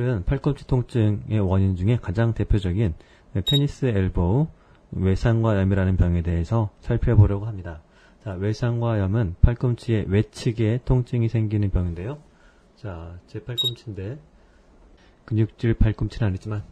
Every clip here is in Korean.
오늘은 팔꿈치 통증의 원인 중에 가장 대표적인 테니스 엘보우 외상과염이라는 병에 대해서 살펴보려고 합니다. 자, 외상과염은 팔꿈치의 외측에 통증이 생기는 병인데요. 자, 제 팔꿈치인데 근육질 팔꿈치는 아니지만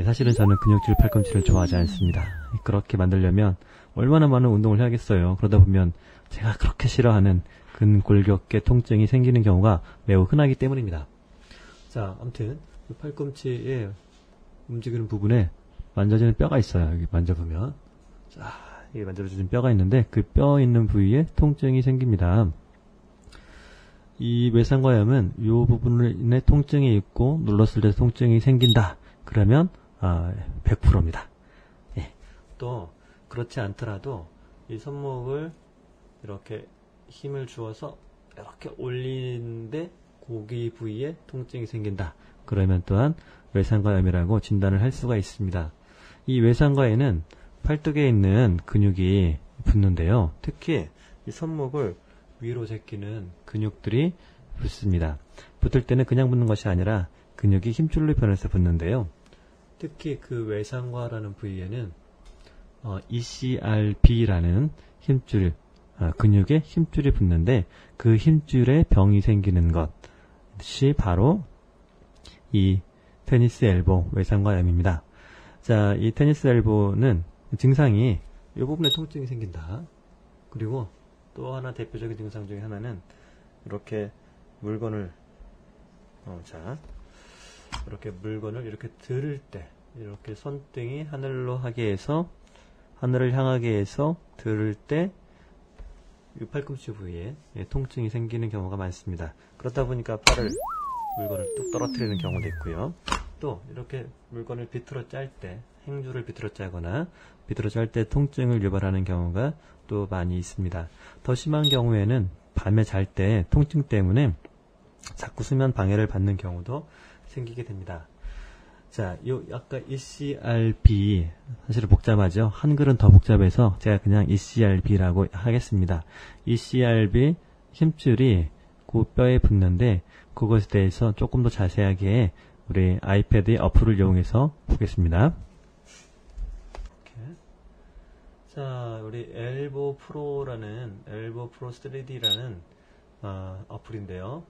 사실은 저는 근육질 팔꿈치를 좋아하지 않습니다. 그렇게 만들려면 얼마나 많은 운동을 해야겠어요. 그러다 보면 제가 그렇게 싫어하는 근골격계 통증이 생기는 경우가 매우 흔하기 때문입니다. 자, 아무튼 팔꿈치에 움직이는 부분에 만져지는 뼈가 있어요. 여기 만져보면 자, 여기 만져주는 뼈가 있는데 그 뼈 있는 부위에 통증이 생깁니다. 이 외상과염은 이 부분에 통증이 있고 눌렀을 때 통증이 생긴다. 그러면 100%입니다. 예. 또 그렇지 않더라도 이 손목을 이렇게 힘을 주어서 이렇게 올리는데 고기 부위에 통증이 생긴다. 그러면 또한 외상과염이라고 진단을 할 수가 있습니다. 이 외상과에는 팔뚝에 있는 근육이 붙는데요. 특히 이 손목을 위로 제끼는 근육들이 붙습니다. 붙을 때는 그냥 붙는 것이 아니라 근육이 힘줄로 변해서 붙는데요. 특히 그 외상과라는 부위에는 ECRB라는 힘줄, 근육에 힘줄이 붙는데 그 힘줄에 병이 생기는 것이 바로 이 테니스 엘보 외상과염입니다. 자, 이 테니스 엘보는 증상이 이 부분에 통증이 생긴다. 그리고 또 하나 대표적인 증상 중에 하나는 이렇게 물건을 이렇게 물건을 이렇게 들을 때 이렇게 손등이 하늘을 향하게 해서 들을 때 이 팔꿈치 부위에 통증이 생기는 경우가 많습니다. 그렇다 보니까 물건을 뚝 떨어뜨리는 경우도 있고요. 또 이렇게 물건을 비틀어 짤 때, 행주를 비틀어 짜거나 비틀어 짤 때 통증을 유발하는 경우가 또 많이 있습니다. 더 심한 경우에는 밤에 잘 때 통증 때문에 자꾸 수면 방해를 받는 경우도 생기게 됩니다. 자, 아까 ECRB 사실은 복잡하죠. 한글은 더 복잡해서 제가 그냥 ECRB라고 하겠습니다. ECRB 힘줄이 그 뼈에 붙는데 그것에 대해서 조금 더 자세하게 우리 아이패드의 어플을 이용해서 보겠습니다. 이렇게. 자, 우리 엘보 프로 3D라는 어플인데요.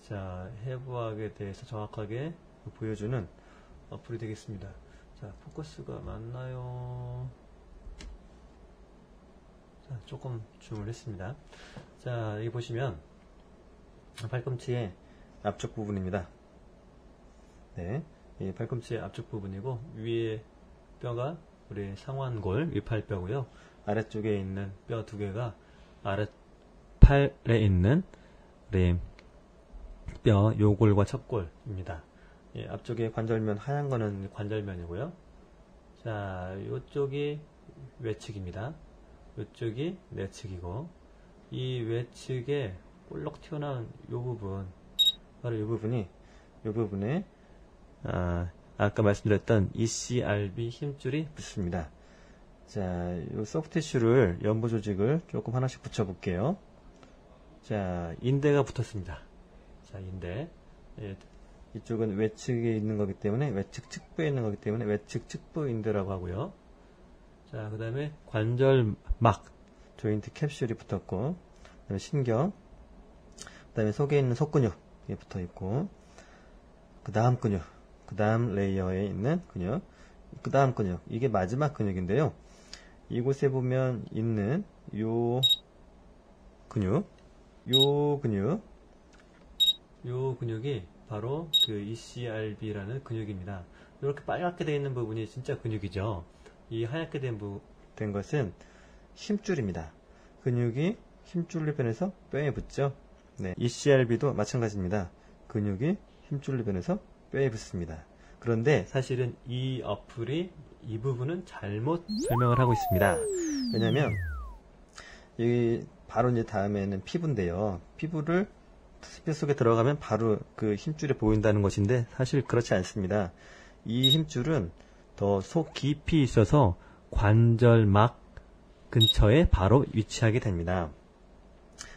자, 해부학에 대해서 정확하게 보여주는 어플이 되겠습니다. 자, 포커스가 맞나요? 자, 조금 줌을 했습니다. 자, 여기 보시면 팔꿈치의 앞쪽 부분입니다. 네, 이 팔꿈치의 앞쪽 부분이고 위에 뼈가 우리 상완골 위팔뼈고요. 아래쪽에 있는 뼈 두 개가 아랫팔에 있는 우리 뼈 요골과 척골입니다. 예, 앞쪽에 관절면 하얀 거는 관절면이고요. 자, 요쪽이 외측입니다. 요쪽이 내측이고 이 외측에 볼록 튀어나온 요 부분, 바로 요 부분에 아까 말씀드렸던 ECRB 힘줄이 붙습니다. 자, 요 소프트티슈를 연부 조직을 조금 하나씩 붙여 볼게요. 자, 인대가 붙었습니다. 자, 인대. 예, 이쪽은 외측에 있는 거기 때문에 외측 측부에 있는 거기 때문에 외측 측부 인대라고 하고요. 자, 그 다음에 관절막 조인트 캡슐이 붙었고, 그다음에 신경, 그 다음에 속에 있는 속근육이 붙어 있고, 그 다음 근육, 그 다음 레이어에 있는 근육, 그 다음 근육, 이게 마지막 근육인데요. 이곳에 보면 있는 요 근육이 바로 그 ECRB라는 근육입니다. 이렇게 빨갛게 되어 있는 부분이 진짜 근육이죠. 이 하얗게 된 것은 힘줄입니다. 근육이 힘줄로 변해서 뼈에 붙죠. 네, ECRB도 마찬가지입니다. 근육이 힘줄로 변해서 뼈에 붙습니다. 그런데 사실은 이 어플이 이 부분은 잘못 설명을 하고 있습니다. 왜냐면 여기 바로 이제 다음에는 피부인데요. 피부를 뼈 속에 들어가면 바로 그 힘줄이 보인다는 것인데 사실 그렇지 않습니다. 이 힘줄은 더 속 깊이 있어서 관절막 근처에 바로 위치하게 됩니다.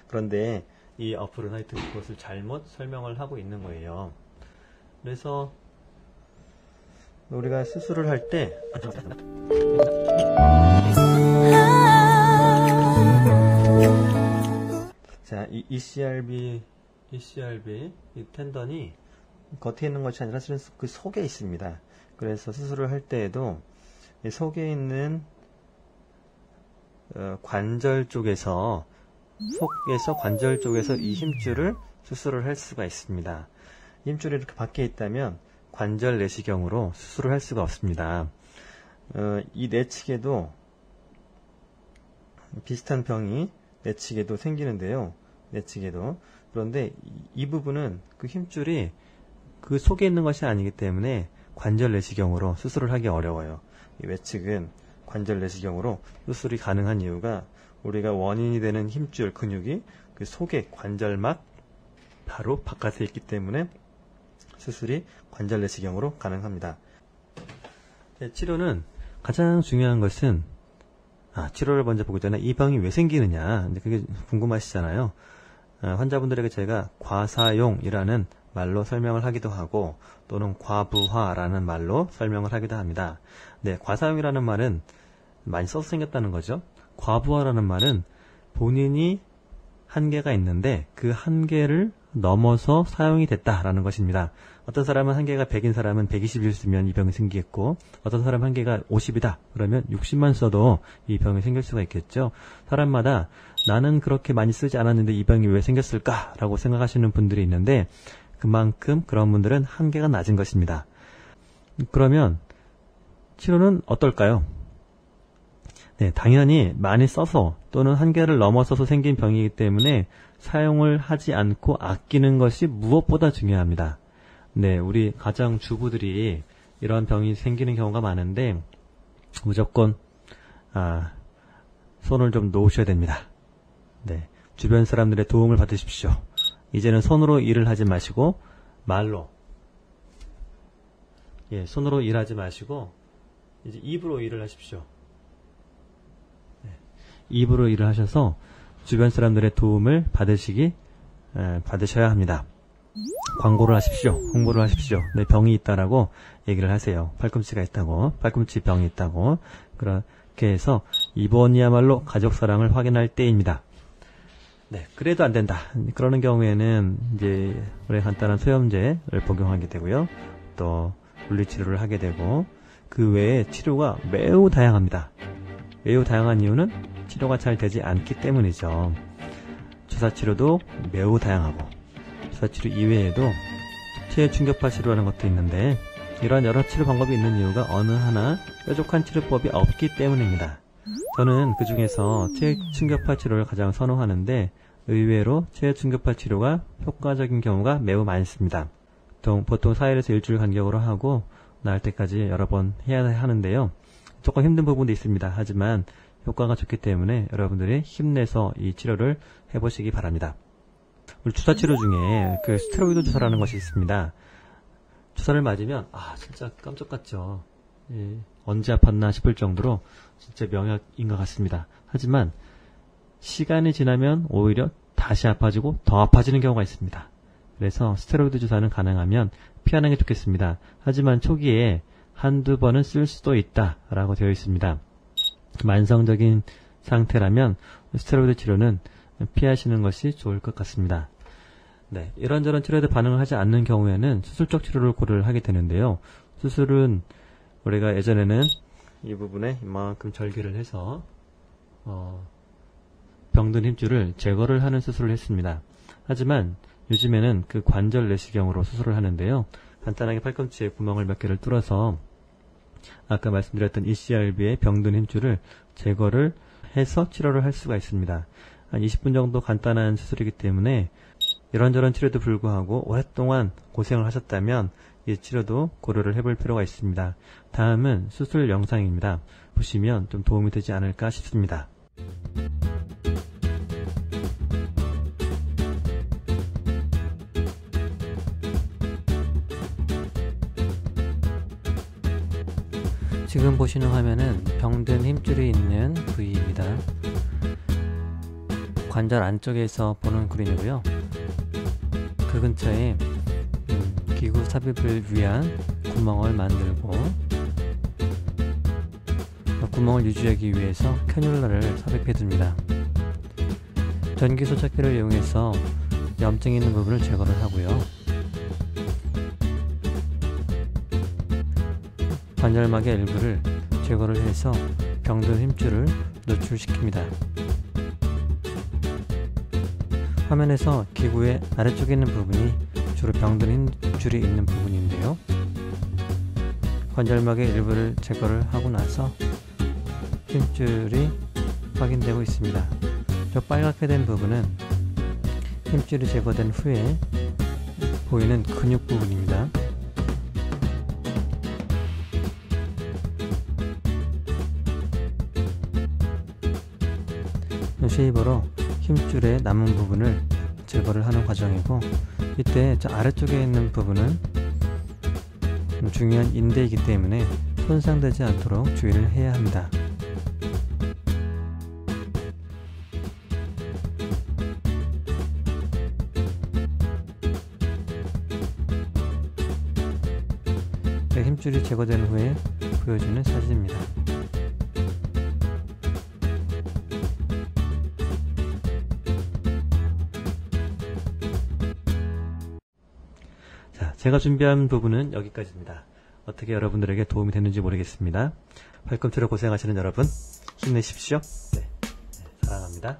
그런데 이 어플은 하여튼 그것을 잘못 설명을 하고 있는 거예요. 그래서 우리가 수술을 할 때 자, 이 ECRB 이 텐던이 겉에 있는 것이 아니라 실은 그 속에 있습니다. 그래서 수술을 할 때에도 이 속에 있는 관절 쪽에서 관절 쪽에서 이 힘줄을 수술을 할 수가 있습니다. 힘줄이 이렇게 밖에 있다면 관절 내시경으로 수술을 할 수가 없습니다. 이 내측에도 비슷한 병이 내측에도 생기는데요. 내측에도. 그런데 이 부분은 그 힘줄이 그 속에 있는 것이 아니기 때문에 관절 내시경으로 수술을 하기 어려워요. 이 외측은 관절 내시경으로 수술이 가능한 이유가 우리가 원인이 되는 힘줄 근육이 그 속에 관절막 바로 바깥에 있기 때문에 수술이 관절 내시경으로 가능합니다. 치료는 가장 중요한 것은 치료를 먼저 보기 전에 이 병이 왜 생기느냐 그게 궁금하시잖아요. 환자분들에게 제가 과사용이라는 말로 설명을 하기도 하고 또는 과부하라는 말로 설명을 하기도 합니다. 네, 과사용이라는 말은 많이 써서 생겼다는 거죠. 과부하라는 말은 본인이 한계가 있는데 그 한계를 넘어서 사용이 됐다라는 것입니다. 어떤 사람은 한계가 100인 사람은 120일 쓰면 이 병이 생기겠고 어떤 사람 한계가 50이다 그러면 60만 써도 이 병이 생길 수가 있겠죠. 사람마다 나는 그렇게 많이 쓰지 않았는데 이 병이 왜 생겼을까 라고 생각하시는 분들이 있는데 그만큼 그런 분들은 한계가 낮은 것입니다. 그러면 치료는 어떨까요? 네, 당연히 많이 써서 또는 한계를 넘어서서 생긴 병이기 때문에 사용을 하지 않고 아끼는 것이 무엇보다 중요합니다. 네, 우리 가정 주부들이 이런 병이 생기는 경우가 많은데 무조건 손을 좀 놓으셔야 됩니다. 네, 주변 사람들의 도움을 받으십시오. 이제는 손으로 일을 하지 마시고 말로, 손으로 일하지 마시고 이제 입으로 일을 하십시오. 네, 입으로 일을 하셔서 주변 사람들의 도움을 받으셔야 합니다. 광고를 하십시오. 홍보를 하십시오. 네, 병이 있다라고 얘기를 하세요. 팔꿈치가 있다고, 팔꿈치 병이 있다고. 그렇게 해서 이번이야말로 가족 사랑을 확인할 때입니다. 네, 그래도 안 된다. 그러는 경우에는 이제 우리 간단한 소염제를 복용하게 되고요. 또 물리치료를 하게 되고 그 외에 치료가 매우 다양합니다. 매우 다양한 이유는 치료가 잘 되지 않기 때문이죠. 주사치료도 매우 다양하고 주사치료 이외에도 체외충격파 치료라는 것도 있는데 이러한 여러 치료 방법이 있는 이유가 어느 하나 뾰족한 치료법이 없기 때문입니다. 저는 그 중에서 체외충격파 치료를 가장 선호하는데 의외로 체외충격파 치료가 효과적인 경우가 매우 많습니다. 보통 4일에서 일주일 간격으로 하고 나을 때까지 여러 번 해야 하는데요. 조금 힘든 부분도 있습니다. 하지만 효과가 좋기 때문에 여러분들이 힘내서 이 치료를 해보시기 바랍니다. 우리 주사 치료 중에 그 스테로이드 주사라는 것이 있습니다. 주사를 맞으면 진짜 깜짝 같죠. 언제 아팠나 싶을 정도로 진짜 명약인 것 같습니다. 하지만 시간이 지나면 오히려 다시 아파지고 더 아파지는 경우가 있습니다. 그래서 스테로이드 주사는 가능하면 피하는 게 좋겠습니다. 하지만 초기에 한두 번은 쓸 수도 있다라고 되어 있습니다. 만성적인 상태라면 스테로이드 치료는 피하시는 것이 좋을 것 같습니다. 네, 이런저런 치료에 반응을 하지 않는 경우에는 수술적 치료를 고려를 하게 되는데요. 수술은 우리가 예전에는 이 부분에 이만큼 절개를 해서 병든 힘줄을 제거를 하는 수술을 했습니다. 하지만 요즘에는 그 관절 내시경으로 수술을 하는데요. 간단하게 팔꿈치에 구멍을 몇 개를 뚫어서 아까 말씀드렸던 ECRB의 병든 힘줄을 제거를 해서 치료를 할 수가 있습니다. 한 20분 정도 간단한 수술이기 때문에 이런저런 치료도 불구하고 오랫동안 고생을 하셨다면 이 치료도 고려를 해볼 필요가 있습니다. 다음은 수술 영상입니다. 보시면 좀 도움이 되지 않을까 싶습니다. 지금 보시는 화면은 병든 힘줄이 있는 부위입니다. 관절 안쪽에서 보는 그림이고요. 그 근처에 기구 삽입을 위한 구멍을 만들고, 구멍을 유지하기 위해서 캐뉼라를 삽입해 둡니다. 전기 소착기를 이용해서 염증이 있는 부분을 제거를 하고요. 관절막의 일부를 제거를 해서 병든 힘줄을 노출시킵니다. 화면에서 기구의 아래쪽에 있는 부분이 주로 병든 힘줄이 있는 부분인데요. 관절막의 일부를 제거를 하고 나서 힘줄이 확인되고 있습니다. 저 빨갛게 된 부분은 힘줄이 제거된 후에 보이는 근육 부분입니다. 쉐이버로 힘줄의 남은 부분을 제거를 하는 과정이고, 이때 저 아래쪽에 있는 부분은 중요한 인대이기 때문에 손상되지 않도록 주의를 해야 합니다. 힘줄이 제거된 후에 보여주는 사진입니다. 자, 제가 준비한 부분은 여기까지입니다. 어떻게 여러분들에게 도움이 됐는지 모르겠습니다. 팔꿈치로 고생하시는 여러분 힘내십시오. 네, 사랑합니다.